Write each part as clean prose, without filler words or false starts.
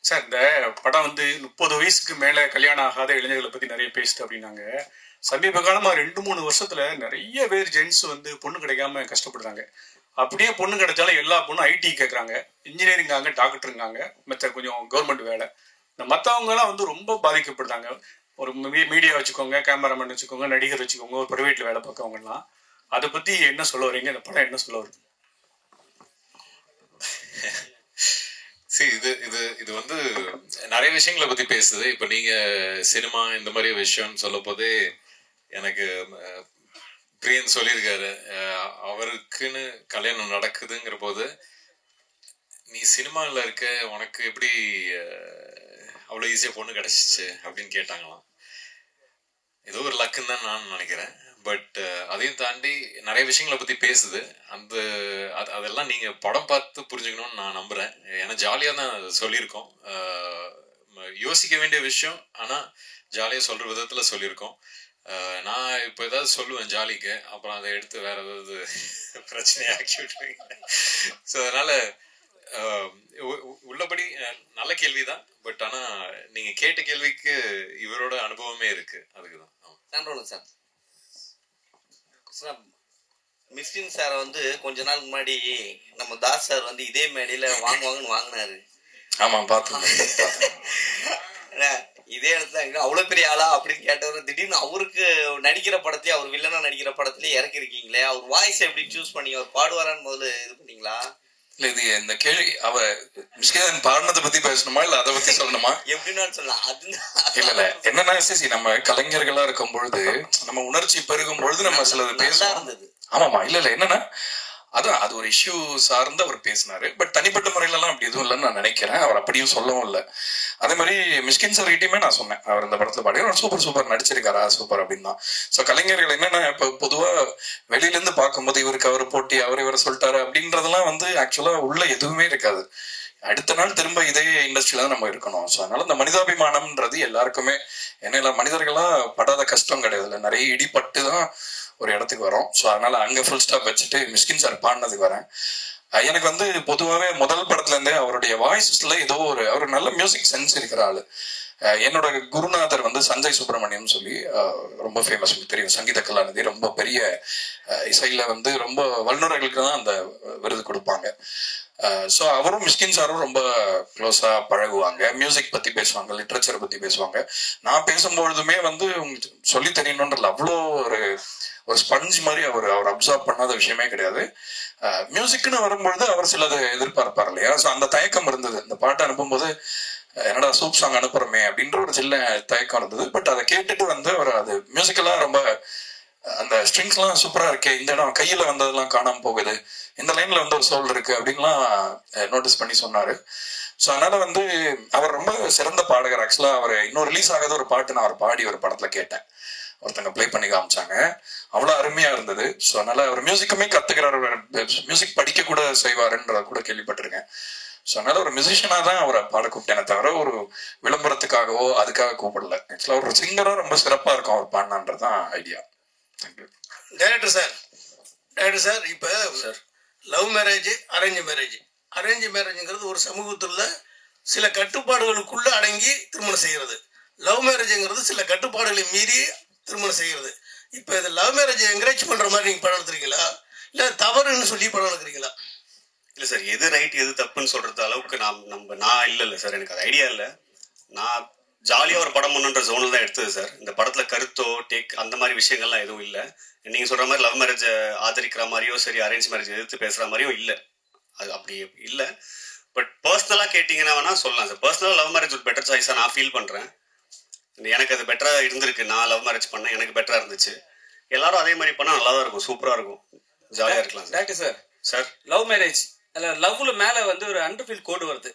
Sir இந்த படம் வந்து 30 வயசுக்கு மேல கல்யாணம் ஆகாத இளைஞர்களை பத்தி நிறைய பேசுது அப்படின்னாங்க. சமீப காலமா 2-3 வருஷத்துல நிறைய பேர் ஜென்ஸ் வந்து பொண்ணு கிடைக்காம கஷ்டப்படுறாங்க. அப்படியே பொண்ணு கிடைச்சாலும் எல்லா பொண்ணும் ஐடி கேட்கறாங்க, இன்ஜினியரிங்காங்க, டாக்டருங்காங்க, மற்ற கொஞ்சம் கவர்மெண்ட் வேலை. இந்த மற்றவங்க எல்லாம் வந்து ரொம்ப பாதிக்கப்படுறாங்க. ஒரு மீடியா வச்சுக்கோங்க, கேமராமேன் வச்சுக்கோங்க, நடிகர் வச்சுக்கோங்க, ஒரு பிரைவேட்ல வேலை பார்க்கவங்க எல்லாம். அதை பத்தி என்ன சொல்ல வரீங்க? இந்த படம் என்ன சொல்ல வருது? சரி, இது இது இது வந்து நிறைய விஷயங்களை பத்தி பேசுது. இப்ப நீங்க சினிமா இந்த மாதிரி விஷயம் சொல்லும் போதே எனக்கு பிரியன் சொல்லியிருக்காரு, அவருக்குன்னு கல்யாணம் நடக்குதுங்கிற போது நீ சினிமாவில் இருக்க, உனக்கு எப்படி அவ்வளோ ஈஸியாக பொண்ணு கிடைச்சிச்சு அப்படின்னு கேட்டாங்களாம். ஏதோ ஒரு லக்குன்னு தான் நான் நினைக்கிறேன். பட் அதையும் தாண்டி நிறைய விஷயங்களை பற்றி பேசுது. அதெல்லாம் நீங்கள் படம் பார்த்து புரிஞ்சுக்கணும்னு நான் நம்புகிறேன். ஏன்னா ஜாலியாக தான் சொல்லியிருக்கோம், யோசிக்க வேண்டிய விஷயம், ஆனால் ஜாலியாக சொல்கிற விதத்தில் சொல்லியிருக்கோம். நான் இப்போ ஏதாவது சொல்லுவேன் ஜாலிக்கு, அப்புறம் அதை எடுத்து வேற ஏதாவது பிரச்சனையாக்கி விட்டுருவீங்க. ஸோ அதனால உள்ளபடி நல்ல கேள்விதான். பட் ஆனா நீங்க கேட்ட கேள்விக்கு இவரோட அனுபவமே இருக்கு. அதுக்குதான் சார் மிஸ்கின் சாரை வந்து கொஞ்ச நாள் முன்னாடி நம்ம தாஸ் சார் வந்து இதே மேடையில வாங்குவாங்கன்னு வாங்கினாரு. ஆமா, பார்த்தேன். இதே இடத்துல அவ்வளவு பெரிய ஆளா அப்படின்னு கேட்டவர் திடீர்னு அவருக்கு நடிக்கிற படத்தையே, அவர் வில்லனா நடிக்கிற படத்துலயே இறக்கி இருக்கீங்களே, அவர் வாய்ஸ் எப்படி சூஸ் பண்ணி அவர் பாடுவாரான்னு முதல்ல இது பண்ணீங்களா? இல்ல, இது இந்த கேள்வி அவ மிஸ்கின் பாடினதை பத்தி பேசணுமா இல்ல அதை பத்தி சொல்லணுமா? எப்படின்னு சொல்லலாம். இல்ல என்னன்னா நம்ம கலைஞர்களா இருக்கும் பொழுது, நம்ம உணர்ச்சி பெருகும் பொழுது நம்ம சிலது பேசலாம். ஆமாமா, இல்ல என்னன்னா அதான் அது ஒரு இஷ்யூ சார்ந்து அவர் பேசினாரு. பட் தனிப்பட்ட முறையில எல்லாம் அப்படி எதுவும் இல்லைன்னு நான் நினைக்கிறேன். அவர் அப்படியும் சொல்லவும் இல்லை. அதே மாதிரி மிஸ்கின் சார் கிட்டயுமே நான் சொன்னேன், அவர் இந்த படத்துல பாடி சூப்பர் நடிச்சிருக்காரா, சூப்பர் அப்படின்னு தான். ஸோ கலைஞர்கள் என்னன்னா இப்ப பொதுவா வெளியில இருந்து பார்க்கும்போது இவருக்கு அவர் போட்டி, இவரை சொல்லிட்டாரு அப்படின்றதெல்லாம் வந்து ஆக்சுவலா உள்ள எதுவுமே இருக்காது. அடுத்த நாள் திரும்ப இதே இண்டஸ்ட்ரியில தான் நம்ம இருக்கணும். ஸோ அதனால இந்த மனிதாபிமானம்ன்றது எல்லாருக்குமே, ஏன்னா மனிதர்களா படாத கஷ்டம் கிடையாது, இல்லை நிறைய இடிபட்டு தான் ஒரு இடத்துக்கு வரும். ஸோ அதனால அங்க ஃபுல் ஸ்டாப் வச்சுட்டு மிஸ்கின் சார் பாடினதுக்கு வரேன். எனக்கு வந்து பொதுவாகவே முதல் படத்துல இருந்தே அவருடைய வாய்ஸ்ல ஏதோ அவர் நல்ல மியூசிக் சென்ஸ் இருக்கிற ஆளு. என்னோட குருநாதர் வந்து சஞ்சய் சுப்பிரமணியம் சொல்லி ரொம்ப ஃபேமஸ், தெரியும், சங்கீத கலாநிதி, ரொம்ப பெரிய இசையில வந்து ரொம்ப வல்லுநர்களுக்கு தான் அந்த விருது கொடுப்பாங்க. ஸோ அவரும் மிஸ்கின் சாரும் ரொம்ப க்ளோஸா பழகுவாங்க, மியூசிக் பத்தி பேசுவாங்க, லிட்ரேச்சர் பத்தி பேசுவாங்க. நான் பேசும்பொழுதுமே வந்து சொல்லி தெரியணுன்றதுல அவ்வளோ ஒரு ஸ்பஞ்ச் மாதிரி அவர் அப்சர்வ் பண்ணாத விஷயமே கிடையாது. மியூசிக்னு வரும்பொழுது அவர் சிலது எதிர்பார்ப்பார் இல்லையா? ஸோ அந்த தயக்கம் இருந்தது. இந்த பாட்டை அனுப்பும்போது என்னடா சூப் சாங் அனுப்புறமே அப்படின்ற ஒரு சின்ன தயக்கம் இருந்தது. பட் அதை கேட்டுட்டு வந்து அவர் அது மியூசிக்கெல்லாம் ரொம்ப அந்த ஸ்ட்ரிங்ஸ் எல்லாம் சூப்பரா இருக்கே, இந்த இடம் கையில வந்ததெல்லாம் காணாம போகுது, இந்த லைன்ல வந்து ஒரு சோல் இருக்கு அப்படின்லாம் நோட்டீஸ் பண்ணி சொன்னாரு. ஸோ அதனால வந்து அவர் ரொம்ப சிறந்த பாடகர். ஆக்சுவலா அவர் இன்னும் ரிலீஸ் ஆகாத ஒரு பாட்டு நான் அவர் பாடி ஒரு படத்துல கேட்டேன், ஒருத்தங்க பிளே பண்ணி காமிச்சாங்க, அவ்வளவு அருமையா இருந்தது. ஸோ அதனால அவர் மியூசிக்குமே கத்துக்கிறார், மியூசிக் படிக்க கூட செய்வாருன்ற கூட கேள்விப்பட்டிருக்கேன். ஸோ அதனால ஒரு மியூசிஷியனா தான் அவரை பாட கூப்பிட்டேனே தவிர ஒரு விளம்பரத்துக்காகவோ அதுக்காக கூப்பிடல. ஆக்சுவலா ஒரு சிங்கரா ரொம்ப சிறப்பா இருக்கும் அவர் பாடினான்றதான் ஐடியா. டைரக்டர் சார் இப்போ லவ் மேரேஜ், அரேஞ்ச் மேரேஜுங்கிறது ஒரு சமூகத்துல சில கட்டுப்பாடுகளுக்குள்ள அடங்கி திருமணம் செய்கிறது. லவ் மேரேஜுங்கிறது சில கட்டுப்பாடுகளை மீறி திருமணம் செய்கிறது. இப்போ இது லவ் மேரேஜ் என்கரேஜ் பண்ற மாதிரி நீங்க படம் எடுத்துறீங்களா, இல்ல தவறுன்னு சொல்லி படம் எடுக்கிறீங்களா? இல்லை சார், எது ரைட் எது தப்புன்னு சொல்றது அளவுக்கு நான் இல்லை சார், எனக்கு அது ஐடியா இல்லை. நான் ஜாலியாக ஒரு படம் பண்ணுன்ற ஜோனில் தான் எடுத்தது சார். இந்த படத்தில் கருத்தோ அந்த மாதிரி விஷயங்கள்லாம் எதுவும் இல்லை. நீங்கள் சொல்கிற மாதிரி லவ் மேரேஜை ஆதரிக்கிற மாதிரியோ சரி, அரேஞ்ச் மேரேஜ் எதிர்த்து பேசுகிற மாதிரியும் இல்லை, அது அப்படி இல்லை. பட் பர்சனலாக கேட்டிங்கன்னா வேணால் சொல்லலாம் சார். பர்சனலாக லவ் மேரேஜ் ஒரு பெட்டர் சாய்ஸாக நான் ஃபீல் பண்ணுறேன். எனக்கு அது பெட்டராக இருந்திருக்கு. நான் லவ் மேரேஜ் பண்ணேன், எனக்கு பெட்டராக இருந்துச்சு. எல்லாரும் அதே மாதிரி பண்ணால் நல்லா தான் இருக்கும், சூப்பராக இருக்கும், ஜாலியாக இருக்கலாம். டாக்டர் சார் லவ் மேரேஜ் லவ்ல மேலே வந்து ஒரு அண்டர்ஃபீல் கோடு வருது.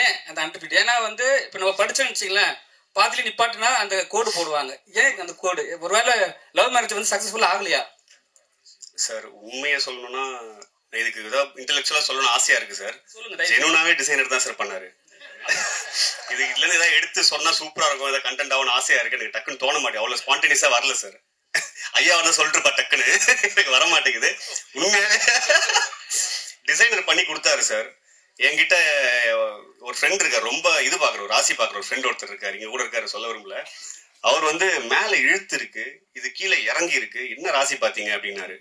ஏன் அந்த அண்டர்ஃபீல்? ஏன்னா வந்து இப்போ நம்ம படிச்சோன்னு வச்சுங்களேன், பாதியில நிப்பாட்டினா அந்த கோடு போடுவாங்க. ஏன் அந்த கோடு? ஒருவேளை லவ் மேரேஜ் வந்து சக்ஸஸ்ஃபுல்லாக ஆகலையா? சார் உண்மையை சொல்லணும்னா இதுக்கு ஏதாவது இன்டெலெக்சுவலாக சொல்லணும்னு ஆசையாக இருக்குது சார். சொல்லுங்க. ஜெனுனாவே டிசைனர் தான் சார் பண்ணாரு. இதுலேருந்து ஏதாவது எடுத்து சொன்னால் சூப்பராக இருக்கும், ஏதாவது கண்டென்ட் ஆகணும்னு ஆசையாக இருக்குது. எனக்கு டக்குன்னு தோண மாட்டேன், அவ்வளோ ஸ்பான்டேனியஸாக வரல சார். ஐயா வந்து சொல்லிட்டுப்பா டக்குன்னு எனக்கு வர மாட்டேங்குது. உண்மையாவே டிசைனர் பண்ணி கொடுத்தாரு சார். என்கிட்ட ஒரு ஃப்ரெண்ட் இருக்கார், ரொம்ப இது பார்க்குற ராசி பார்க்குற ஒரு ஃப்ரெண்ட் ஒருத்தர் இருக்காரு, இங்கே கூட இருக்காரு, சொல்ல விரும்பல. அவர் வந்து மேலே இழுத்து இருக்கு, இது கீழே இறங்கி இருக்கு, என்ன ராசி பார்த்தீங்க அப்படின்னாரு.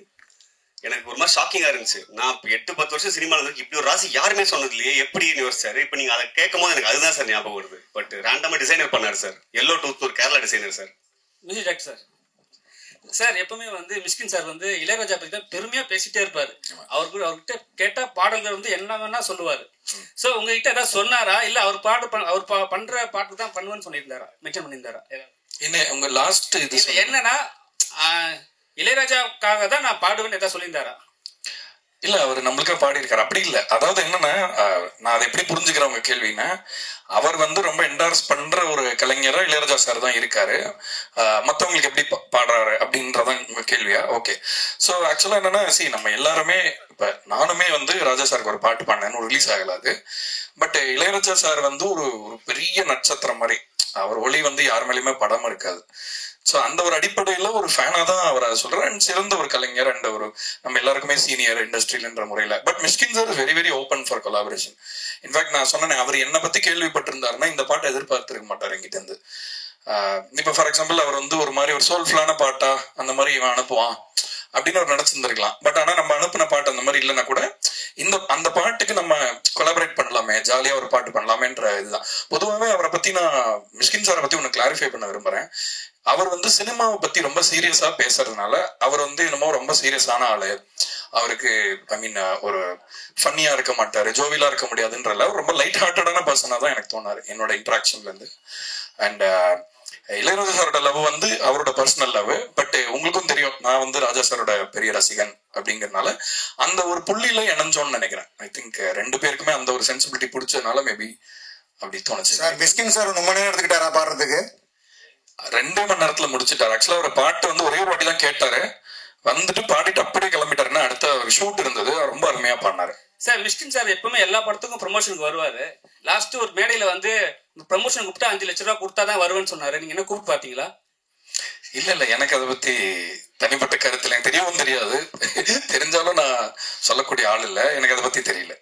எனக்கு ஒரு மாதிரி ஷாக்கிங்காக இருந்துச்சு. நான் 8-10 வருஷம் சினிமாவில் இருக்கு, இப்படி ஒரு ராசி யாருமே சொன்னது இல்லையே, எப்படின்னு யோசிச்சாரு. இப்போ நீங்கள் அதை கேட்கும் போது எனக்கு அதுதான் சார் ஞாபகம் வருது. பட் ரேண்டமாக டிசைனர் பண்ணார் சார், எல்லோ டூத், ஒரு Kerala designer sir. Music director sir. Sir எப்பவுமே வந்து மிஷ்கின் சார் வந்து இளையராஜா பத்தி தான் பெருமையா பேசிட்டே இருப்பாரு. அவர்கிட்ட கேட்டா பாடல்கள் வந்து என்ன வேணா சொல்லுவாரு. சோ உங்ககிட்ட ஏதாவது சொன்னாரா, இல்ல அவர் பண்ற பாட்டு தான் பண்ணுவேன்னு சொல்லியிருந்தாரா, மென்ஷன் பண்ணியிருந்தாரா? என்ன உங்க லாஸ்ட் இது என்னன்னா இளையராஜாவுக்காக தான் நான் பாடுவேன்னு ஏதாவது சொல்லியிருந்தாரா? இல்ல அவர் நம்மளுக்கா பாடி இருக்காரு, அப்படி இல்ல. அதாவது என்னன்னா, நான் அதை எப்படி புரிஞ்சுக்கிறேன் உங்க கேள்வின்னா, அவர் வந்து ரொம்ப என்டார்ஸ் பண்ற ஒரு கலைஞரா இளையராஜா சார் தான் இருக்காரு. மத்தவங்களுக்கு எப்படி பாடுறாரு அப்படின்றதான் உங்க கேள்வியா? ஓகே. ஸோ ஆக்சுவலா என்னன்னா, நம்ம எல்லாருமே இப்ப நானுமே வந்து ராஜா சாருக்கு ஒரு பாட்டு பாடினேன்னு ரிலீஸ் ஆகலாது. பட் இளையராஜா சார் வந்து ஒரு பெரிய நட்சத்திரம் மாதிரி, அவர் ஒளி வந்து யார் மேலேயுமே படமா இருக்காது. ஸோ அந்த ஒரு அடிப்படையில ஒரு ஃபேனா தான் அவர் அதை சொல்றேன். அண்ட் சிறந்த ஒரு கலைஞர் அண்ட் ஒரு நம்ம எல்லாருக்குமே சீனியர் இண்டஸ்ட்ரியில்ன்ற முறையில. But Mysskin sir very very open for collaboration. In fact நான் சொன்னேன், அவர் என்னை பத்தி கேள்விப்பட்டிருந்தாருன்னா இந்த பாட்டை எதிர்பார்த்திருக்க மாட்டார் என்கிட்ட இருந்து. இப்ப ஃபார் எக்ஸாம்பிள் அவர் வந்து ஒரு மாதிரி ஒரு சோல்ஃபுல்லான பாட்டா அந்த மாதிரி இவன் அனுப்புவான் அப்படின்னு அவர் நினைச்சிருந்திருக்கலாம். பட் ஆனா நம்ம அனுப்பின பாட்டு அந்த மாதிரி இல்லைன்னா கூட அந்த பாட்டுக்கு நம்ம கொலாபரேட் பண்ணலாமே, ஜாலியா ஒரு பாட்டு பண்ணலாமேன்ற இதுதான். பொதுவாகவே அவரை பத்தி நான் மிஷ்கின் சாரை பத்தி ஒன்று கிளாரிஃபை பண்ண விரும்புறேன். அவர் வந்து சினிமாவை பத்தி ரொம்ப சீரியஸா பேசுறதுனால அவர் வந்து என்னமோ ரொம்ப சீரியஸான ஆளு, அவருக்கு ஐ மீன் ஒரு ஃபன்னியா இருக்க மாட்டாரு, ஜோவிலா இருக்க முடியாதுன்றல ரொம்ப லைட் ஹார்ட்டடான பர்சனா தான் எனக்கு தோணாரு என்னோட இன்ட்ராக்ஷன்ல இருந்து. அண்ட் இளையராஜா சாரோட லவ் வந்து அவரோட பர்சனல் லவ். பட் உங்களுக்கும் தெரியும், நான் வந்து ராஜா சாரோட பெரிய ரசிகன் அப்படிங்கறதுனால அந்த ஒரு புள்ளியில இணைஞ்சோன்னு நினைக்கிறேன். ஐ திங்க் ரெண்டு பேருக்குமே அந்த ஒரு சென்சிபிலிட்டி பிடிச்சதுனால மேபி அப்படி தோணுச்சு. சார் மிஷ்கின் சார் ரொம்ப நேரம் எடுத்துக்கிட்டாரா பாடுறதுக்கு? 2 மணி நேரத்துல முடிச்சுட்டாரு. ஆக்சுவலா ஒரு பாட்டு வந்து ஒரே ஒரு வாட்டி தான் கேட்டாரு, வந்துட்டு பாடிட்டு அப்படியே கிளம்பிட்டாருன்னா அடுத்த ஒரு ஷூட் இருந்தது, ரொம்ப அருமையா பாடினாரு. சார் மிஷ்கின் சார் எப்பவுமே எல்லா படத்துக்கும் ப்ரொமோஷனுக்கு வருவாரு. லாஸ்ட் ஒரு மேடையில வந்து ப்ரமோஷன் கூப்பிட்டா 5 லட்சம் ரூபாய் கொடுத்தாதான் வருவேன்னு சொன்னாரு. நீங்க என்ன கூப்பிட்டு பாத்தீங்களா? இல்ல எனக்கு அதை பத்தி தனிப்பட்ட கருத்துல எனக்கு தெரியவும் தெரியாது, தெரிஞ்சாலும் நான் சொல்லக்கூடிய ஆள் இல்ல, எனக்கு அதை பத்தி தெரியல.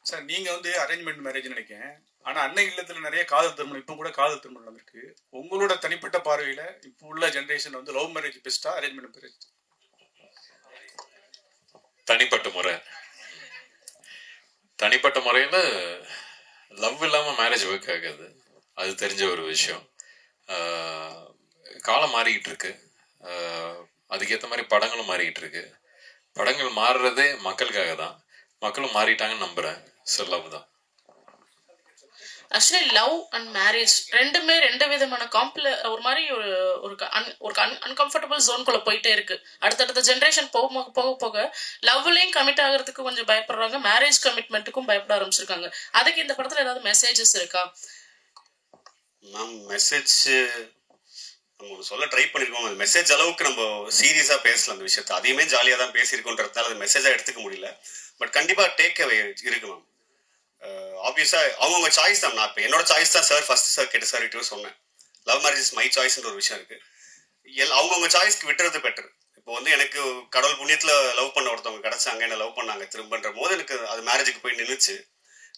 சார் நீங்க வந்து அரேஞ்ச்மெண்ட் மேரேஜ் நினைக்கிறேன், ஆனா அன்னை இல்லத்துல நிறைய காதல் திருமணம், இப்போ கூட காதல் திருமணம் நடந்திருக்கு. உங்களோட தனிப்பட்ட பார்வையில இப்போ உள்ள ஜெனரேஷன் வந்து லவ் மேரேஜ் பெஸ்டா அரேஞ்ச்மெண்ட் மேரேஜ்? தனிப்பட்ட முறையில லவ் இல்லாம மேரேஜ் ஒர்க் ஆகாது, அது தெரிஞ்ச ஒரு விஷயம். காலம் மாறிக்கிட்டு இருக்கு, அதுக்கேற்ற மாதிரி படங்களும் மாறிக்கிட்டு இருக்கு. படங்கள் மாறுறதே மக்களுக்காக தான், மக்களும் மாறிட்டாங்கன்னு நம்புறேன். ஸோ லவ் தான். ஆக்சுவலி லவ் அண்ட் மேரேஜ் ரெண்டுமே 2 விதமான ஒரு மாதிரி ஒரு அன்கம்ஃபர்டபுள் ஜோன்குள்ள போயிட்டே இருக்கு. அடுத்தடுத்த ஜென்ரேஷன் போக போக லவ்லையும் கமிட் ஆகிறதுக்கு கொஞ்சம் பயப்படுறாங்க, மேரேஜ் கமிட்மெண்ட்டுக்கும் பயப்பட ஆரம்பிச்சிருக்காங்க. அதுக்கு இந்த படத்துல ஏதாவது மெசேஜஸ் இருக்கா? மேம் மெசேஜ் நம்ம சொல்ல ட்ரை பண்ணிருக்கோம். அந்த மெசேஜ் அளவுக்கு நம்ம சீரியஸா பேசலாம் அந்த விஷயத்தை, அதையுமே ஜாலியா தான் பேசியிருக்கோன்றதுனால அது மெசேஜா எடுத்துக்க முடியல. பட் கண்டிப்பா டேக் அவே இருக்கு மேம். ஆப்வியஸா அவங்கவுங்க சாய்ஸ் தான். நான் இப்போ என்னோட சாய்ஸ் தான் சார் ஃபர்ஸ்ட் சார் கேட்ட சார் கிட்ட சொன்னேன், லவ் மேரேஜ் இஸ் மை சாய்ஸ்ன்ற ஒரு விஷயம் இருக்கு. அவங்கவுங்க சாய்ஸ்க்கு விட்டுறது பெட்டர். இப்போ வந்து எனக்கு கடவுள் புண்ணியத்துல லவ் பண்ண ஒருத்தவங்க கிடைச்சாங்க, என்ன லவ் பண்ணாங்க திரும்பன்ற போது எனக்கு அது மேரேஜுக்கு போய் நின்றுச்சு.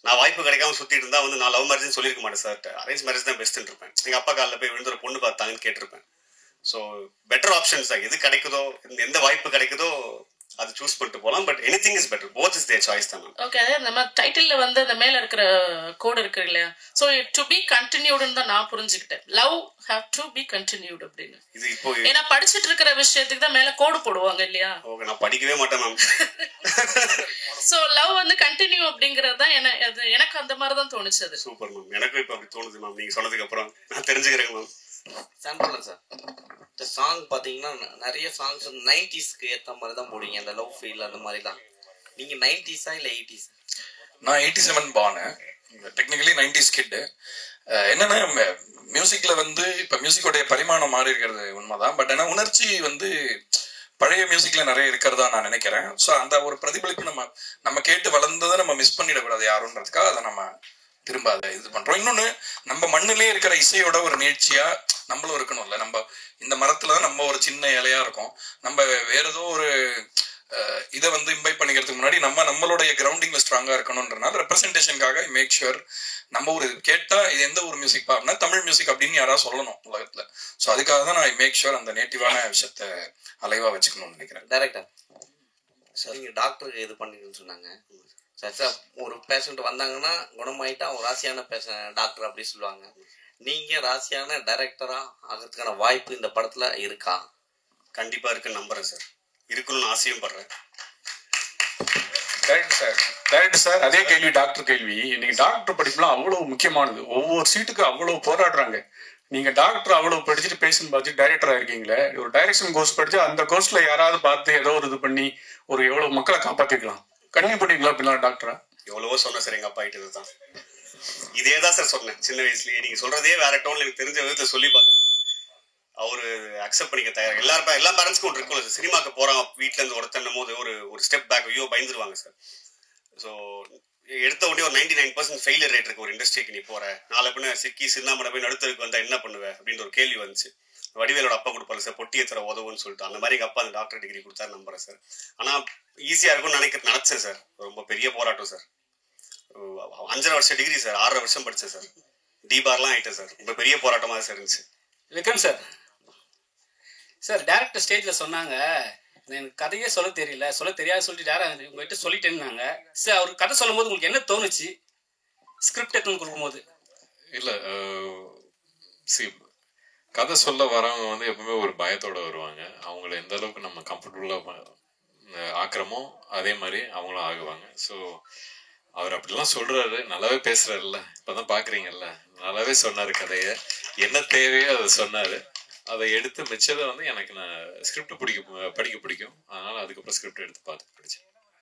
நான் வாய்ப்பு கிடைக்காம சுத்திட்டு இருந்தா வந்து நான் லவ் மேரேஜ்னு சொல்லியிருக்க மாட்டேன் சார், அரேஞ்ச் மேரேஜ் தான் பெஸ்ட்னு இருப்பேன். எங்க அப்பா காலில் போய் விழுந்து ஒரு பொண்ணு பார்த்தாங்கன்னு கேட்டிருப்பேன். ஸோ பெட்டர் ஆப்ஷன்ஸ் தான், எது கிடைக்குதோ எந்த வாய்ப்பு கிடைக்குதோ அது சூஸ் பண்ணிட்டு போலாம். But anything is better, both is there choice தான். ஓகே, அதே நம்ம டைட்டில்ல வந்து அந்த மேல இருக்கிற கோட் இருக்கு இல்லையா, சோ டு பி கண்டினியூட்னு தான் நான் புரிஞ்சுக்கிட்டேன். Love have to be continued அப்படின்னு. இது இப்போ ஏன்னா படிச்சிட்டு இருக்கிற விஷயத்துக்கு தான் மேல கோடு போடுவாங்க இல்லையா? ஓகே, நான் படிக்கவே மாட்டேன் மேம். சோ லவ் வந்து கண்டினியூ அப்படிங்கறது தான் எனக்கு அந்த மாதிரி தான் தோணுச்சு. சூப்பர் மேம், எனக்கு இப்போ அப்படி தோணுது மேம். நீங்க சொன்னதுக்கு அப்புறம் நான் தெரிஞ்சுக்கிறேன் மேம். சாம்பிள் சார், இந்த சாங் பார்த்தீங்கன்னா நிறைய சாங்ஸ் 90ஸ்க்கு ஏற்ற மாதிரி தான் போடுவீங்க, அந்த லவ் ஃபீல் அந்த மாதிரி தான். நீங்கள் 90s இல்லை 80s? நான் 87 பானு, டெக்னிக்கலி 90s கிட்டு. என்னன்னா மியூசிக்ல வந்து இப்போ மியூசிக்கோடைய பரிமாணம் மாறி இருக்கிறது உண்மைதான். பட் ஆனால் உணர்ச்சி வந்து பழைய மியூசிக்ல நிறைய இருக்கிறதா நான் நினைக்கிறேன். ஸோ அந்த ஒரு பிரதிபலிப்பு நம்ம கேட்டு வளர்ந்ததை நம்ம மிஸ் பண்ணிடக்கூடாது யாருன்றதுக்காக அதை நம்ம திரும்ப அதை இது பண்றோம். இன்னொன்னு, நம்ம மண்ணிலே இருக்கிற இசையோட ஒரு நீட்சியா நம்மளும் இருக்கணும்ல. நம்ம இந்த மரத்துல நம்ம ஒரு சின்ன இலையா இருக்கும், நம்ம வேற ஏதோ ஒரு இதை வந்து இம்பைப் பண்ணிக்கிறதுக்கு முன்னாடி நம்மளுடைய கிரவுண்டிங்ல ஸ்ட்ராங்கா இருக்கணும்ன்றனால ரெப்ரஸன்டேஷனுக்காக மேக் ஷுர் நம்ம ஒரு கேட்டா இது எந்த ஒரு மியூசிக் பாருன்னா தமிழ் மியூசிக் அப்படின்னு யாராவது சொல்லணும் உலகத்துல. ஸோ அதுக்காக தான் நான் மேக் ஷுர் அந்த நேட்டிவான விஷயத்த அலைவா வச்சுக்கணும்னு நினைக்கிறேன். டைரக்டர் சார், நீங்க டாக்டருக்கு இது பண்ணிக்கணும்னு சொன்னாங்க சார். ஒரு பேஷண்ட் வந்தாங்கன்னா குணமாயிட்டா ஒரு ராசியான டாக்டர் அப்படி சொல்லுவாங்க. நீங்க ராசியான டைரக்டரா ஆகிறதுக்கான வாய்ப்பு இந்த படத்துல இருக்கா? கண்டிப்பா இருக்குன்னு நம்புறேன் சார். இருக்கணும்னு ஆசையும் படுறேன். டைரக்டர் சார், அதே கேள்வி டாக்டர் கேள்வி. இன்னைக்கு டாக்டர் படிப்புலாம் அவ்வளவு முக்கியமானது. ஒவ்வொரு சீட்டுக்கு அவ்வளவு போராடுறாங்க. நீங்க டாக்டர் அவ்வளவு படிச்சுட்டு பேஷண்ட் பார்த்து டைரக்டரா இருக்கீங்களே, ஒரு டைரக்ஷன் கோர்ஸ் படிச்சு அந்த கோர்ஸ்ல யாராவது பார்த்து ஏதோ ஒரு இது பண்ணி ஒரு எவ்வளவு மக்களை காப்பாத்திக்கலாம். கண்டிப்பா பண்ணிக்கலாம் அப்படிலாம் டாக்டரா? எவ்வளவோ சொன்னேன் சார், எங்க அப்பா கிட்ட இதுதான். இதே தான் சார் சொன்னேன் சின்ன வயசுலயே. நீங்க சொல்றதே வேற டோன்ல எனக்கு தெரிஞ்ச விதத்தை சொல்லி பாருங்க. அவரு அக்செப்ட் பண்ணிக்க தயார். எல்லா பேரண்ட்ஸ்க்கும் ஒன்று இருக்கும். சினிமாக்கு போறான் வீட்டுல இருந்து ஒருத்தன்னும் போது ஒரு ஸ்டெப் பேக் ஐயோ பயந்துருவாங்க சார். ஸோ எடுத்த உடனே ஒரு 99% ஃபெயிலியர் ரேட் இருக்கு ஒரு இண்டஸ்ட்ரிக்கு. நீ போற நாளை பின்ன சிக்கி சின்னாமட போய் நடுத்தருக்கு வந்தா என்ன பண்ணுவேன் அப்படின்ற ஒரு கேள்வி வந்துச்சு. வடிவேலோட அப்பா கொடுப்பாரு சார், பொட்டியை தர உதவுன்னு சொல்லிட்டு. அந்த மாதிரி எங்க அப்பா அந்த டாக்டர் டிகிரி கொடுத்தாரு நம்புறேன் சார். ஆனா ஈஸியா இருக்கும்னு நினைச்சேன் சார். ரொம்ப பெரிய போராட்டம் சார். 5.5 வருஷம் டிகிரி சார், 6.5 வருஷம் படிச்சேன் சார். டிபார்லாம் ஆயிட்டேன் சார். ரொம்ப பெரிய போராட்டமா சார் இருந்துச்சு. விக்ரம் சார், டேரக்டர் ஸ்டேஜ்ல சொன்னாங்க எனக்கு கதையே சொல்ல தெரியல, சொல்ல தெரியாது சொல்லிட்டு டேரக்டர் உங்ககிட்ட சொல்லிட்டேன்னாங்க சார். அவர் கதை சொல்லும் போது உங்களுக்கு என்ன தோணுச்சு ஸ்கிரிப்ட் எடுத்து கொடுக்கும்போது? இல்ல கதை சொல்ல வரவங்க வந்து எப்பவுமே ஒரு பயத்தோட வருவாங்க. அவங்கள எந்த அளவுக்கு நம்ம கம்ஃபர்டபுளா ஆக்குறோமோ அதே மாதிரி அவங்களும் ஆகுவாங்க. ஸோ அவர் அப்படிலாம் சொல்றாரு, நல்லாவே பேசுறாருல்ல, இப்பதான் பாக்குறீங்கல்ல, நல்லாவே சொன்னாரு கதைய. என்ன தேவையோ அதை சொன்னாரு. அதை எடுத்து மிச்சதை வந்து எனக்கு நான் ஸ்கிரிப்ட் படிக்க பிடிக்கும். அதனால அதுக்கப்புறம் ஸ்கிரிப்ட் எடுத்து பார்த்து படிச்சேன்.